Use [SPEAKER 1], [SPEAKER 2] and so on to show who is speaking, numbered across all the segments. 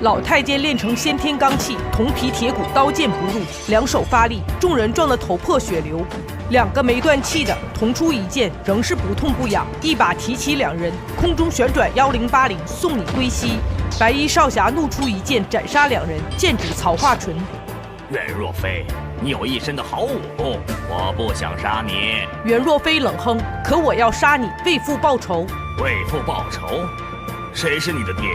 [SPEAKER 1] 老太监练成先天罡气，铜皮铁骨，刀剑不入，两手发力，众人撞得头破血流。两个没断气的同出一剑，仍是不痛不痒，一把提起两人，空中旋转1080，送你归西。白衣少侠怒出一剑，斩杀两人，剑指曹化纯。
[SPEAKER 2] 袁若飞，你有一身的好武功，我不想杀你。
[SPEAKER 1] 袁若飞冷哼：“可我要杀你，为父报仇。”
[SPEAKER 2] 为父报仇？谁是你的爹？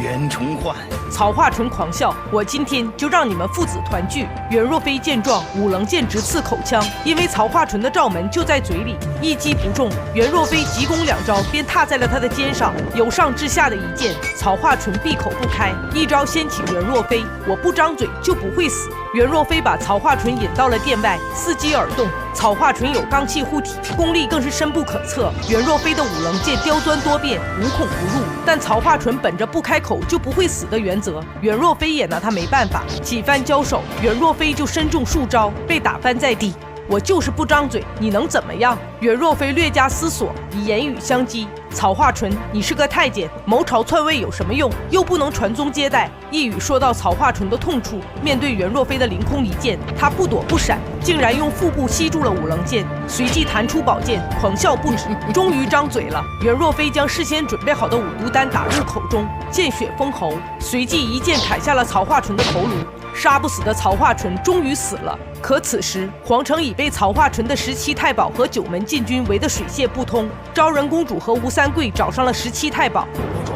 [SPEAKER 3] 袁崇焕。
[SPEAKER 1] 曹化纯狂笑：“我今天就让你们父子团聚。”袁若飞见状，五棱剑直刺口腔，因为曹化纯的罩门就在嘴里，一击不中。袁若飞急攻两招，便踏在了他的肩上，由上至下的一剑，曹化纯闭口不开。一招掀起袁若飞：“我不张嘴就不会死。”袁若飞把曹化纯引到了殿外，伺机而动。曹化纯有罡气护体，功力更是深不可测。袁若飞的五棱剑刁钻多变，无孔不入，但曹化纯本着不开口就不会死的原则，袁若飞也拿他没办法。几番交手，袁若飞就身中数招，被打翻在地。我就是不张嘴，你能怎么样？袁若飞略加思索，以言语相激。曹化纯，你是个太监，谋朝篡位有什么用？又不能传宗接代。一语说到曹化纯的痛处，面对袁若飞的凌空一剑，他不躲不闪，竟然用腹部吸住了五棱剑，随即弹出宝剑，狂笑不止。终于张嘴了，袁若飞将事先准备好的五毒丹打入口中，见血封喉，随即一剑砍下了曹化纯的头颅。杀不死的曹化纯终于死了。可此时皇城已被曹化纯的17太保和9门禁军围得水泄不通。昭仁公主和吴三桂找上了17太保，
[SPEAKER 2] 公主，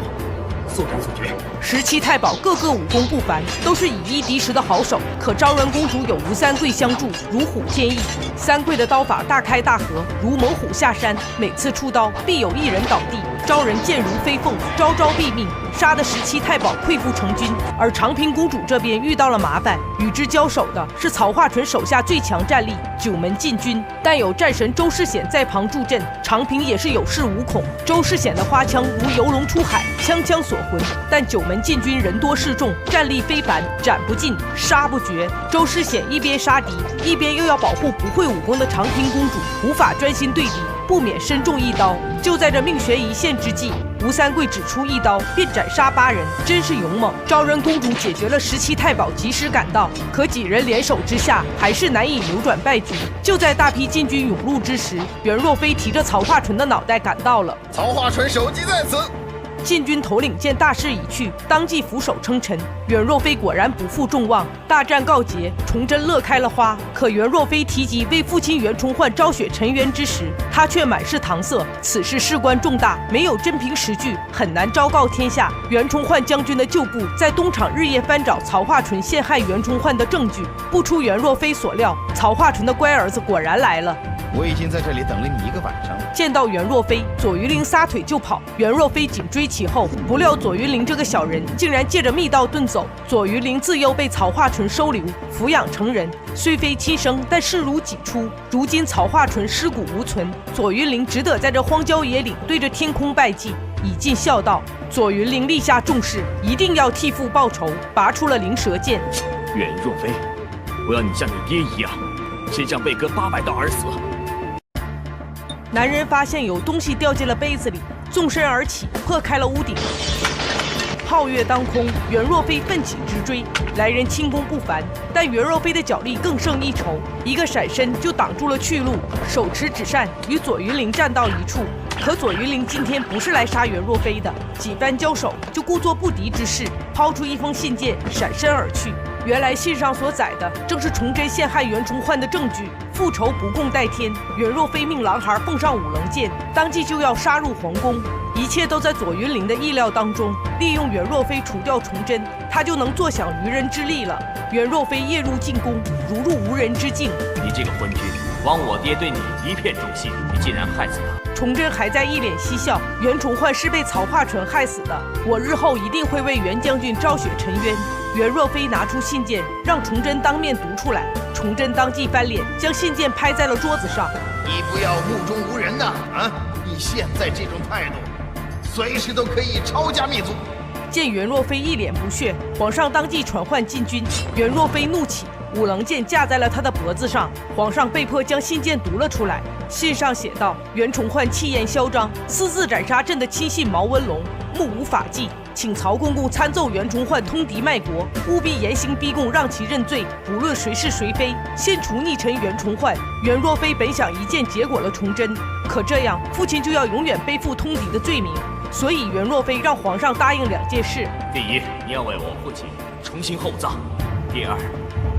[SPEAKER 2] 速战速决。
[SPEAKER 1] 17太保个个武功不凡，都是以一敌十的好手。可昭仁公主有吴三桂相助，如虎添翼。三桂的刀法大开大合，如猛虎下山，每次出刀必有一人倒地。昭仁剑如飞凤，招招毙命，杀得17太保溃不成军。而长平公主这边遇到了麻烦，与之交手的是曹化纯手下最强战力9门禁军，但有战神周世显在旁助阵，长平也是有恃无恐。周世显的花枪如游龙出海，枪枪锁魂，但9门禁军人多势众，战力非凡，斩不尽，杀不绝。周世显一边杀敌，一边又要保护不会武功的长平公主，无法专心对敌，不免身中一刀。就在这命悬一线之际，吴三桂只出一刀便斩杀8人，真是勇猛。昭仁公主解决了17太保，及时赶到，可几人联手之下，还是难以扭转败局。就在大批禁军涌入之时，袁若飞提着曹化纯的脑袋赶到了。
[SPEAKER 3] 曹化纯首级在此。
[SPEAKER 1] 禁军头领见大势已去，当即俯首称臣。袁若飞果然不负众望，大战告捷，崇祯乐开了花。可袁若飞提及为父亲袁崇焕昭雪沉冤之时，他却满是搪塞。此事事关重大，没有真凭实据，很难昭告天下。袁崇焕将军的旧部在东厂日夜翻找曹化纯陷害袁崇焕的证据。不出袁若飞所料，曹化纯的乖儿子果然来了。
[SPEAKER 3] 我已经在这里等了你1个晚上。
[SPEAKER 1] 见到袁若飞，左鱼林撒腿就跑，袁若飞紧追其后，不料左鱼林这个小人竟然借着密道遁走。左鱼林自幼被曹化纯收留抚养成人，虽非亲生，但视如己出。如今曹化纯尸骨无存，左鱼林只得在这荒郊野岭对着天空拜祭，以尽孝道。左云林立下重誓，一定要替父报仇，拔出了灵蛇剑。
[SPEAKER 2] 袁若飞，我要你像你爹一样，身上被割800刀而死。
[SPEAKER 1] 男人发现有东西掉进了杯子里，纵身而起，破开了屋顶。皓月当空，袁若飞奋起直追，来人轻功不凡，但袁若飞的脚力更胜一筹，一个闪身就挡住了去路，手持纸扇与左云林站到一处。可左云林今天不是来杀袁若飞的，几番交手就故作不敌之势，抛出一封信件，闪身而去。原来信上所载的正是崇祯陷害袁崇焕的证据，复仇不共戴天。袁若飞命狼孩奉上五棱剑，当即就要杀入皇宫。一切都在左云林的意料当中，利用袁若飞除掉崇祯，他就能坐享渔人之利了。袁若飞夜入禁宫，如入无人之境。
[SPEAKER 2] 你这个昏君，枉我爹对你一片忠心，你竟然害死他！
[SPEAKER 1] 崇祯还在一脸嬉笑，袁崇焕是被曹化纯害死的，我日后一定会为袁将军昭雪沉冤。袁若飞拿出信件，让崇祯当面读出来。崇祯当即翻脸，将信件拍在了桌子上。
[SPEAKER 3] 你不要目中无人呐！啊，你现在这种态度，随时都可以抄家灭族。
[SPEAKER 1] 见袁若飞一脸不屑，皇上当即传唤禁军。袁若飞怒起，五棱剑架在了他的脖子上，皇上被迫将信件读了出来。信上写道：袁崇焕气焰嚣张，私自斩杀朕的亲信毛文龙，目无法纪，请曹公公参奏袁崇焕通敌卖国，务必严刑逼供，让其认罪，不论谁是谁非，先除逆臣袁崇焕。袁若飞本想一剑结果了崇祯，可这样父亲就要永远背负通敌的罪名，所以袁若飞让皇上答应2件事：
[SPEAKER 2] 第一，你要为我父亲重新厚葬；第二，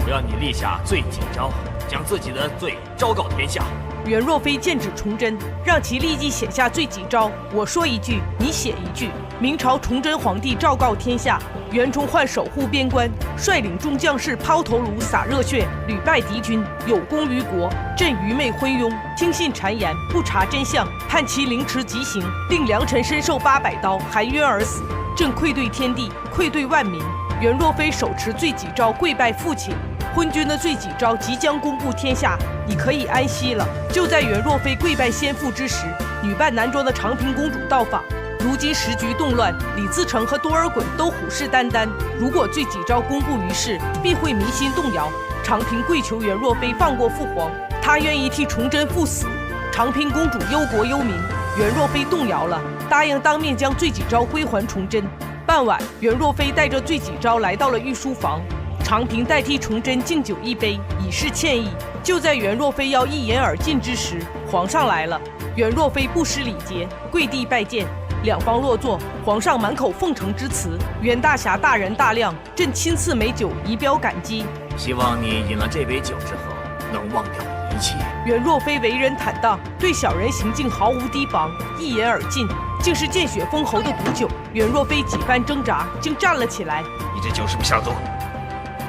[SPEAKER 2] 我要你立下罪己诏，将自己的罪昭告天下。
[SPEAKER 1] 袁若飞剑指崇祯，让其立即写下罪己诏。我说一句，你写一句。明朝崇祯皇帝昭告天下：袁崇焕守护边关，率领众将士抛头颅洒热血，屡败敌军，有功于国。朕愚昧昏庸，听信谗言，不查真相，判其凌迟极刑，令良臣身受800刀，含冤而死。朕愧对天地，愧对万民。袁若飞手持罪己诏，跪拜父亲。昏君的罪己诏即将公布天下，你可以安息了。就在袁若飞跪拜先父之时，女扮男装的长平公主到访。如今时局动乱，李自成和多尔衮都虎视眈眈。如果罪己诏公布于世，必会民心动摇。长平跪求袁若飞放过父皇，他愿意替崇祯赴死。长平公主忧国忧民，袁若飞动摇了，答应当面将罪己诏归还崇祯。傍晚，袁若飞带着罪己诏来到了御书房。长平代替崇祯敬酒一杯，以示歉意。就在袁若飞要一言而尽之时，皇上来了。袁若飞不失礼节，跪地拜见。两方落座，皇上满口奉承之词。袁大侠大人大量，朕亲赐美酒以表感激。
[SPEAKER 2] 希望你饮了这杯酒之后，能忘掉一切。
[SPEAKER 1] 袁若飞为人坦荡，对小人行径毫无提防，一言而尽，竟是见血封喉的毒酒。袁若飞几番挣扎，竟站了起来。
[SPEAKER 3] 你这酒是不下毒？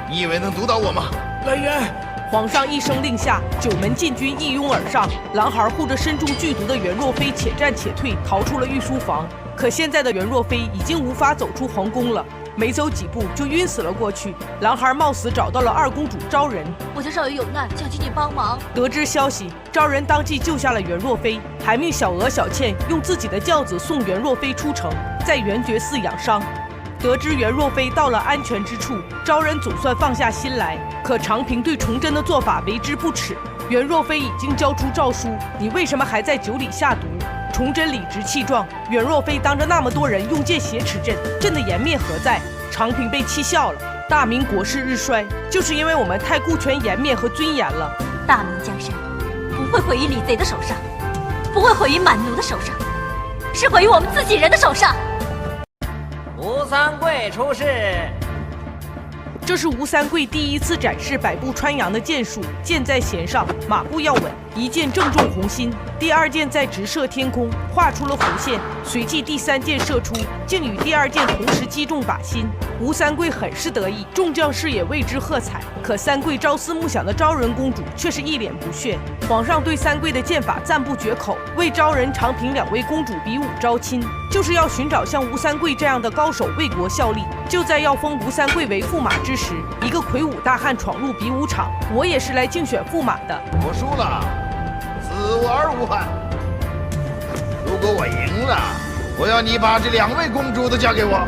[SPEAKER 3] 你以为能毒倒我吗？
[SPEAKER 2] 来人！
[SPEAKER 1] 皇上一声令下，九门禁军一拥而上，狼孩护着身中剧毒的袁若飞，且战且退，逃出了御书房。可现在的袁若飞已经无法走出皇宫了，没走几步就晕死了过去。狼孩冒死找到了二公主昭仁，
[SPEAKER 4] 我家少爷有难，想请你帮忙。
[SPEAKER 1] 得知消息，昭仁当即救下了袁若飞，还命小娥、小倩用自己的轿子送袁若飞出城，在元觉寺养伤。得知袁若飞到了安全之处，昭仁总算放下心来。可长平对崇祯的做法为之不耻。袁若飞已经交出诏书，你为什么还在酒里下毒？崇祯理直气壮，袁若飞当着那么多人用剑挟持朕，朕的颜面何在？长平被气笑了。大明国势日衰，就是因为我们太顾全颜面和尊严了。
[SPEAKER 4] 大明江山不会毁于李贼的手上，不会毁于满奴的手上，是毁于我们自己人的手上。
[SPEAKER 5] 吴三桂出世。
[SPEAKER 1] 这是吴三桂第一次展示百步穿杨的剑术，剑在弦上，马步要稳，一剑正中红心，第二箭再直射天空，画出了弧线，随即第三箭射出，竟与第二箭同时击中靶心。吴三桂很是得意，众将士也为之喝彩。可三桂朝思暮想的昭仁公主却是一脸不屑。皇上对三桂的剑法赞不绝口，为昭仁、长平两位公主比武招亲，就是要寻找像吴三桂这样的高手为国效力。就在要封吴三桂为驸马之时，一个魁梧大汉闯入比武场。我也是来竞选驸马的。
[SPEAKER 3] 我输了，死我而无憾。如果我赢了，我要你把这2位公主都嫁给我。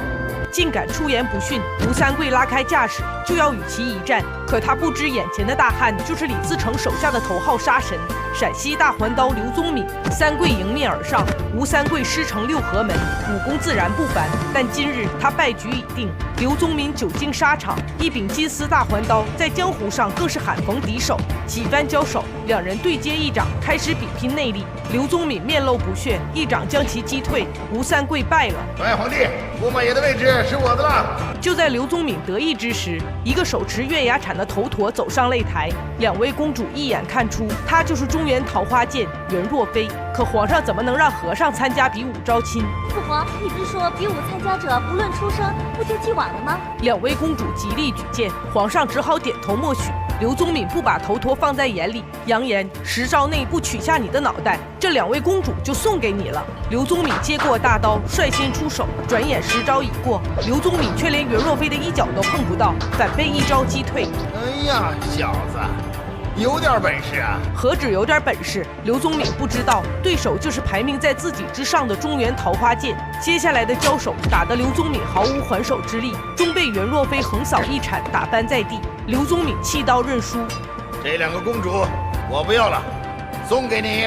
[SPEAKER 1] 竟敢出言不逊，吴三桂拉开架势就要与其一战。可他不知眼前的大汉就是李自成手下的头号杀神陕西大环刀刘宗敏。三桂迎面而上，吴三桂师承6合门，武功自然不凡。但今日他败局已定。刘宗敏久经沙场，一柄金丝大环刀在江湖上更是罕逢敌手。几番交手，两人对接一掌，开始比拼内力。刘宗敏面露不屑，一掌将其击退。吴三桂败了。
[SPEAKER 3] 传皇帝，驸马爷的位置是我的了。
[SPEAKER 1] 就在刘宗敏得意之时，一个手持月牙铲的头陀走上擂台。2位公主一眼看出他就是中原桃花剑袁若飞。可皇上怎么能让和尚参加比武招亲？
[SPEAKER 4] 父皇，你不是说比武参加者不论出生，不听既往了吗
[SPEAKER 1] ？2位公主极力举荐，皇上只好点头默许。刘宗敏不把头陀放在眼里，扬言10招内不取下你的脑袋，这2位公主就送给你了。刘宗敏接过大刀，率先出手，转眼10招已过，刘宗敏却连袁若飞的一脚都碰不到，反被一招击退。
[SPEAKER 3] 哎呀，小子，有点本事啊！
[SPEAKER 1] 何止有点本事，刘宗敏不知道对手就是排名在自己之上的中原桃花剑。接下来的交手打得刘宗敏毫无还手之力，终被袁若飞横扫一铲打翻在地。刘宗敏弃刀认输。
[SPEAKER 3] 这2个公主我不要了，送给你。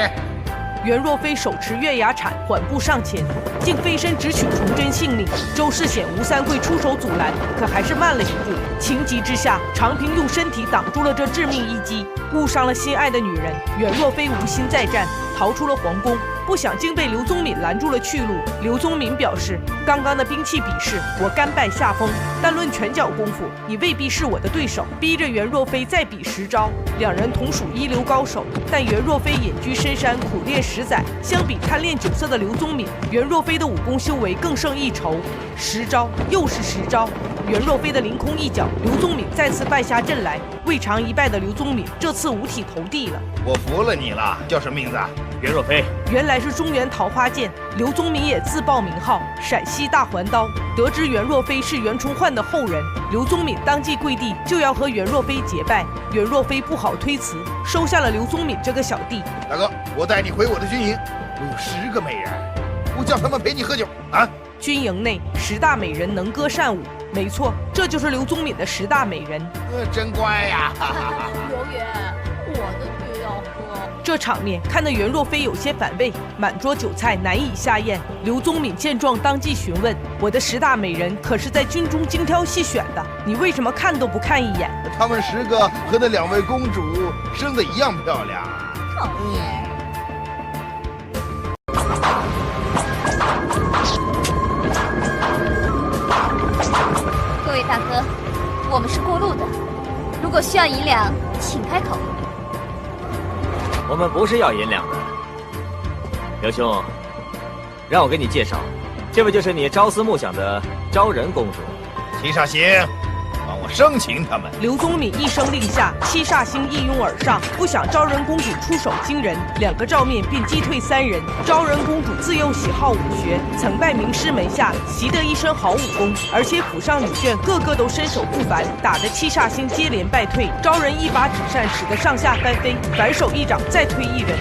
[SPEAKER 1] 袁若飞手持月牙铲缓步上前，竟飞身直取崇祯性命。周世显、吴三桂出手阻拦，可还是慢了一步。情急之下，长平用身体挡住了这致命一击，误伤了心爱的女人。袁若飞无心再战，逃出了皇宫。不想竟被刘宗敏拦住了去路。刘宗敏表示，刚刚的兵器比试，我甘拜下风，但论拳脚功夫，你未必是我的对手。逼着袁若飞再比10招。两人同属一流高手，但袁若飞隐居深山，苦练10载，相比贪恋酒色的刘宗敏，袁若飞的武功修为更胜一筹。10招又是10招，袁若飞的凌空一脚，刘宗敏再次败下阵来。未尝一败的刘宗敏这次五体投地了。
[SPEAKER 3] 我服了你了，叫什么名字？
[SPEAKER 2] 袁若飞。
[SPEAKER 1] 原来是中原桃花剑，刘宗敏也自报名号陕西大环刀。得知袁若飞是袁崇焕的后人，刘宗敏当即跪地就要和袁若飞结拜。袁若飞不好推辞，收下了刘宗敏这个小弟。
[SPEAKER 3] 大哥，我带你回我的军营，我有10个美人，我叫他们陪你喝酒啊。
[SPEAKER 1] 军营内10大美人能歌善舞，没错，这就是刘宗敏的10大美人。
[SPEAKER 3] 真乖呀！
[SPEAKER 4] 刘远，我的血要喝。
[SPEAKER 1] 这场面看得袁若飞有些反胃，满桌酒菜难以下咽。刘宗敏见状当即询问：“我的10大美人可是在军中精挑细选的，你为什么看都不看一眼？”
[SPEAKER 3] 他们10个和那2位公主生得一样漂亮。
[SPEAKER 4] 讨厌。各位大哥，我们是过路的，如果需要银两，请开口。
[SPEAKER 2] 我们不是要银两的，刘兄，让我给你介绍，这位就是你朝思暮想的昭仁公主。
[SPEAKER 3] 七煞星，帮我生擒他们。
[SPEAKER 1] 刘宗敏一声令下，七煞星一拥而上，不想昭仁公主出手惊人，2个照面便击退3人。昭仁公主自幼喜好武学，曾拜名师门下，习得一身好武功，而且府上女眷个个都身手不凡，打得七煞星接连败退。昭仁一把纸扇使得上下翻飞，反手一掌再推1人。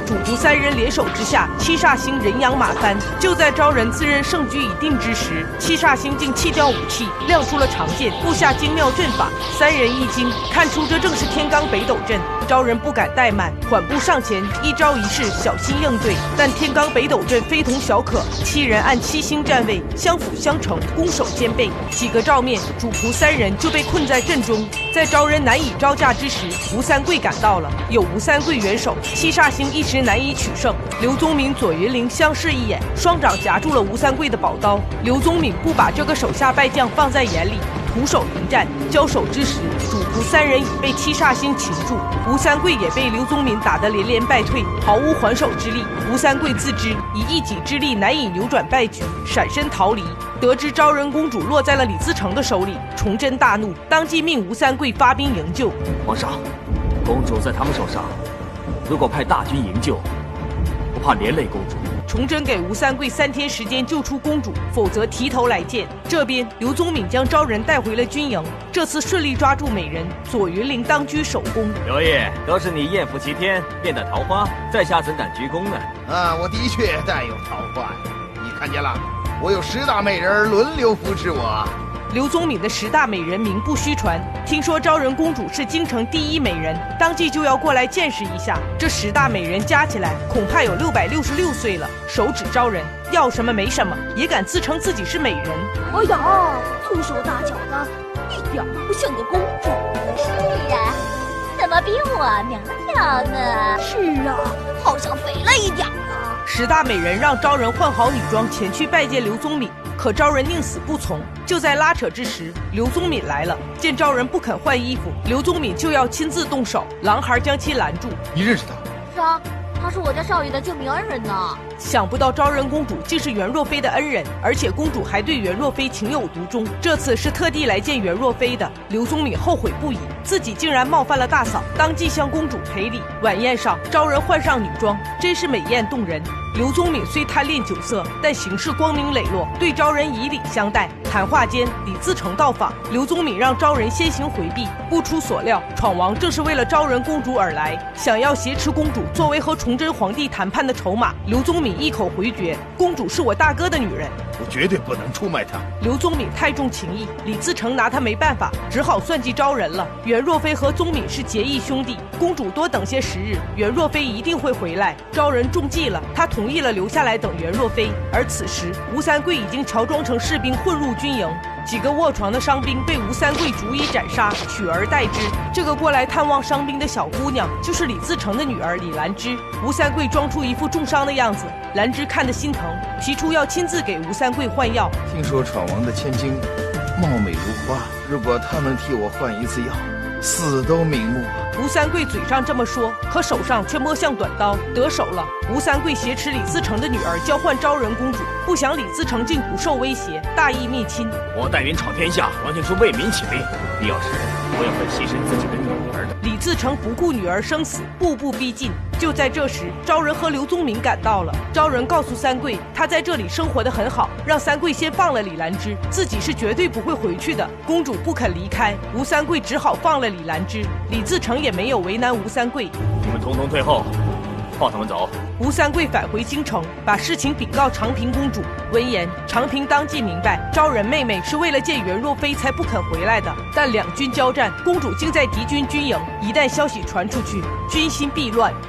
[SPEAKER 1] 主仆3人联手之下，七煞星人仰马翻。就在昭仁自认胜局已定之时，七煞星竟弃掉武器，亮出了长剑，布下精妙阵法。3人一惊，看出这正是天罡北斗阵。昭仁不敢怠慢，缓步上前，一招一式小心应对。但天罡北斗阵非同小可，7人按7星站位，相辅相成，攻守兼备。几个照面，主仆3人就被困在阵中。在昭仁难以招架之时，吴三桂赶到了，有吴三桂援手，七煞星一时难以取胜。刘宗敏、左云灵相视一眼，双掌夹住了吴三桂的宝刀。刘宗敏不把这个手下败将放在眼里，徒手迎战。交手之时，主仆3人已被七煞星擒住，吴三桂也被刘宗敏打得连连败退，毫无还手之力。吴三桂自知以一己之力难以扭转败局，闪身逃离。得知昭仁公主落在了李自成的手里，崇祯大怒，当即命吴三桂发兵营救。
[SPEAKER 2] 皇上，公主在他们手上，如果派大军营救，不怕连累公主。
[SPEAKER 1] 崇祯给吴三桂3天时间救出公主，否则提头来见。这边刘宗敏将昭仁带回了军营，这次顺利抓住美人，左云灵当居首功。
[SPEAKER 2] 刘爷，都是你艳福齐天，变得桃花，在下怎敢鞠躬呢？
[SPEAKER 3] 啊，我的确带有桃花，你看见了，我有10大美人轮流扶持我。
[SPEAKER 1] 刘宗敏的10大美人名不虚传，听说昭仁公主是京城第1美人，当即就要过来见识一下。这10大美人加起来恐怕有666岁了。手指昭仁，要什么没什么，也敢自称自己是美人。
[SPEAKER 4] 哎呀，粗手大脚的，一点都不像个公主。是啊，怎么比我苗条呢？是啊，好像肥了一点啊。
[SPEAKER 1] 10大美人让昭仁换好女装前去拜见刘宗敏，可昭仁宁死不从。就在拉扯之时，刘宗敏来了，见昭仁不肯换衣服，刘宗敏就要亲自动手，狼孩将其拦住。
[SPEAKER 3] 你认识他？
[SPEAKER 4] 是啊，他是我家少爷的救命恩人呢。
[SPEAKER 1] 想不到昭仁公主竟是袁若飞的恩人，而且公主还对袁若飞情有独钟。这次是特地来见袁若飞的。刘宗敏后悔不已，自己竟然冒犯了大嫂，当即向公主赔礼。晚宴上，昭仁换上女装，真是美艳动人。刘宗敏虽贪恋酒色，但行事光明磊落，对昭人以礼相待。谈话间，李自成到访，刘宗敏让昭人先行回避。不出所料，闯王正是为了昭人公主而来，想要挟持公主作为和崇祯皇帝谈判的筹码。刘宗敏一口回绝：“公主是我大哥的女人，
[SPEAKER 3] 我绝对不能出卖她。”
[SPEAKER 1] 刘宗敏太重情义，李自成拿他没办法，只好算计昭人了。袁若飞和宗敏是结义兄弟，公主多等些时日，袁若飞一定会回来。昭人中计了，他同意了留下来等袁若飞。而此时，吴三桂已经乔装成士兵混入军营。几个卧床的伤兵被吴三桂逐一斩杀，取而代之。这个过来探望伤兵的小姑娘，就是李自成的女儿李兰芝。吴三桂装出一副重伤的样子，兰芝看得心疼，提出要亲自给吴三桂换药。
[SPEAKER 3] 听说闯王的千金貌美如花，如果她能替我换一次药，死都瞑目。
[SPEAKER 1] 吴三桂嘴上这么说，可手上却摸向短刀，得手了。吴三桂挟持李自成的女儿交换昭人公主，不想李自成竟不受威胁，大义灭亲。
[SPEAKER 2] 我带兵闯天下，完全是为民请命，必要时我也会牺牲自己的女儿的。
[SPEAKER 1] 李自成不顾女儿生死，步步逼近。就在这时，昭人和刘宗敏赶到了。昭人告诉三桂，她在这里生活得很好，让三桂先放了李兰芝，自己是绝对不会回去的。公主不肯离开，吴三桂只好放了李兰芝。李自成也没有为难吴三桂，
[SPEAKER 2] 你们统统退后，放他们走。
[SPEAKER 1] 吴三桂返回京城，把事情禀告长平公主。闻言，长平当即明白，昭人妹妹是为了见袁若飞才不肯回来的。但两军交战，公主竟在敌军军营，一旦消息传出去，军心必乱。